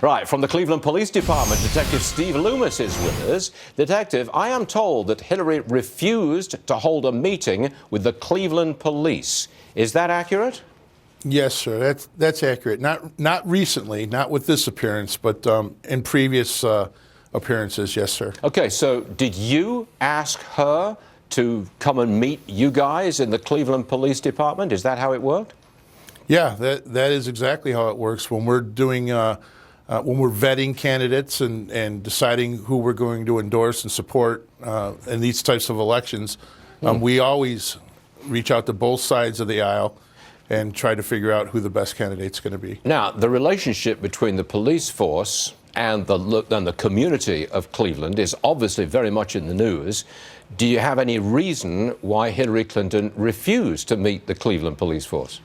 Right, from the Cleveland Police Department, Detective Steve Loomis is with us. Detective, I am told that Hillary refused to hold a meeting with the Cleveland police. Is that accurate? Yes, sir. That's accurate. Not recently, not with this appearance, but in previous appearances, yes, sir. Okay, so did you ask her to come and meet you guys in the Cleveland Police Department? Is that how it worked? Yeah, that is exactly how it works. When we're doing, when we're vetting candidates and deciding who we're going to endorse and support in these types of elections, we always reach out to both sides of the aisle and try to figure out who the best candidate's going to be. Now, the relationship between the police force and the community of Cleveland is obviously very much in the news. Do you have any reason why Hillary Clinton refused to meet the Cleveland police force?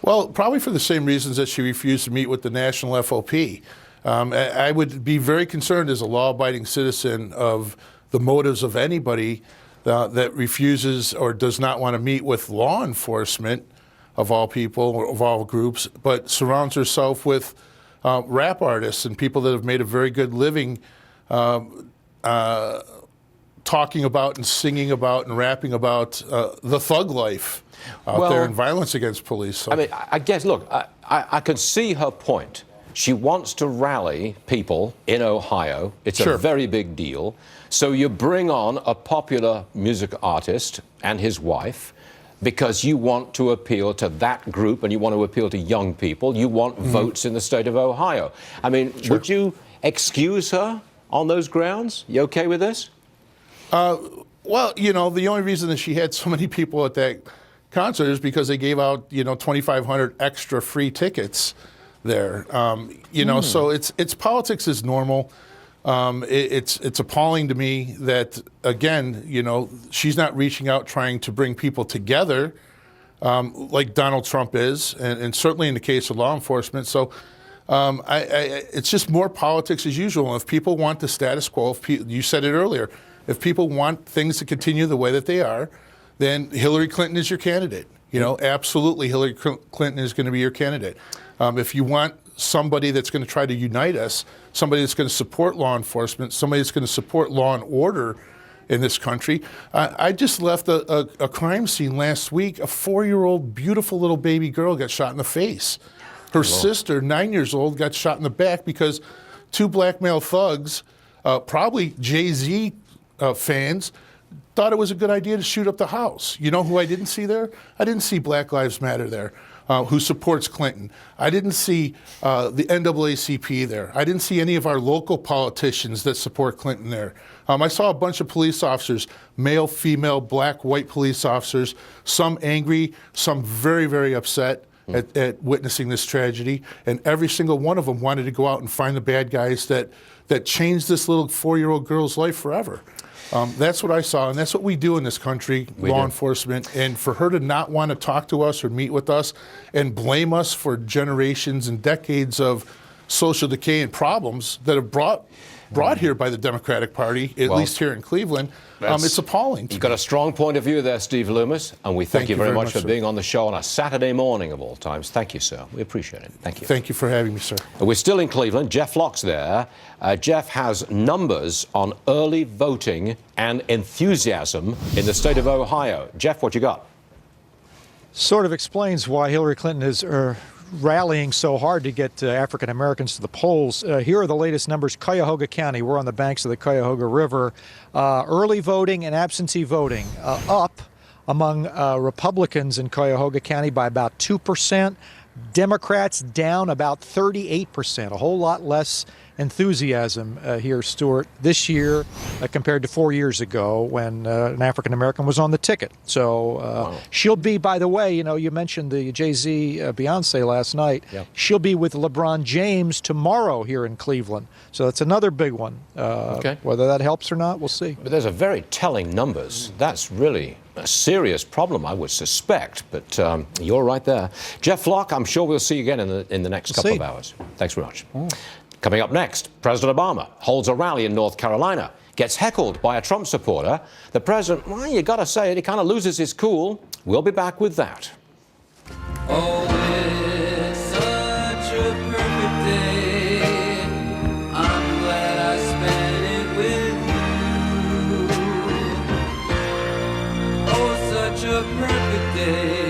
Well, probably for the same reasons that she refused to meet with the national FOP. I would be very concerned as a law-abiding citizen of the motives of anybody that refuses or does not want to meet with law enforcement of all people or of all groups, but surrounds herself with rap artists and people that have made a very good living talking about and singing about and rapping about the thug life out there and violence against police. So. I mean, I guess, look, I can see her point. She wants to rally people in Ohio. It's a very big deal. So you bring on a popular music artist and his wife because you want to appeal to that group and you want to appeal to young people. You want votes in the state of Ohio. I mean, would you excuse her on those grounds? You okay with this? Well, you know, the only reason that she had so many people at that concert is because they gave out, 2,500 extra free tickets there. So it's politics is normal. It's appalling to me that, again, she's not reaching out trying to bring people together like Donald Trump is, and certainly in the case of law enforcement. So it's just more politics as usual. If people want the status quo, you said it earlier, if people want things to continue the way that they are, then Hillary Clinton is your candidate. Absolutely Hillary Clinton is going to be your candidate. If you want somebody that's going to try to unite us, somebody that's going to support law enforcement, somebody that's going to support law and order in this country. I just left a crime scene last week. A 4-year-old, beautiful little baby girl got shot in the face. Her sister, 9 years old, got shot in the back because two black male thugs, probably Jay-Z fans, thought it was a good idea to shoot up the house. You know who I didn't see there? I didn't see Black Lives Matter there, who supports Clinton. I didn't see the NAACP there. I didn't see any of our local politicians that support Clinton there. I saw a bunch of police officers, male, female, black, white police officers, some angry, some very, very upset at witnessing this tragedy. And every single one of them wanted to go out and find the bad guys that changed this little 4-year-old girl's life forever. That's what I saw, and that's what we do in this country, law enforcement. And for her to not want to talk to us or meet with us and blame us for generations and decades of social decay and problems that have brought here by the Democratic Party, at least here in Cleveland, it's appalling. You've got a strong point of view there, Steve Loomis, and we thank you very much for being on the show on a Saturday morning of all times. Thank you, sir. We appreciate it. Thank you. Thank you for having me, sir. We're still in Cleveland. Jeff Flock's there. Jeff has numbers on early voting and enthusiasm in the state of Ohio. Jeff, what you got? Sort of explains why Hillary Clinton is rallying so hard to get African Americans to the polls. Here are the latest numbers. Cuyahoga County, we're on the banks of the Cuyahoga River. Early voting and absentee voting up among Republicans in Cuyahoga County by about 2%. Democrats down about 38%, a whole lot less enthusiasm here, Stuart, this year compared to 4 years ago when an African-American was on the ticket. So she'll be, by the way, you mentioned the Jay-Z Beyonce last night. Yep. She'll be with LeBron James tomorrow here in Cleveland. So that's another big one. Whether that helps or not, we'll see. But there's a very telling numbers. That's really a serious problem, I would suspect. But you're right there. Jeff Flock, I'm sure we'll see you again in the next couple of hours. Thanks very much. Coming up next, President Obama holds a rally in North Carolina, gets heckled by a Trump supporter. The president, well, you got to say it, he kind of loses his cool. We'll be back with that. Oh, it's such a perfect day. day.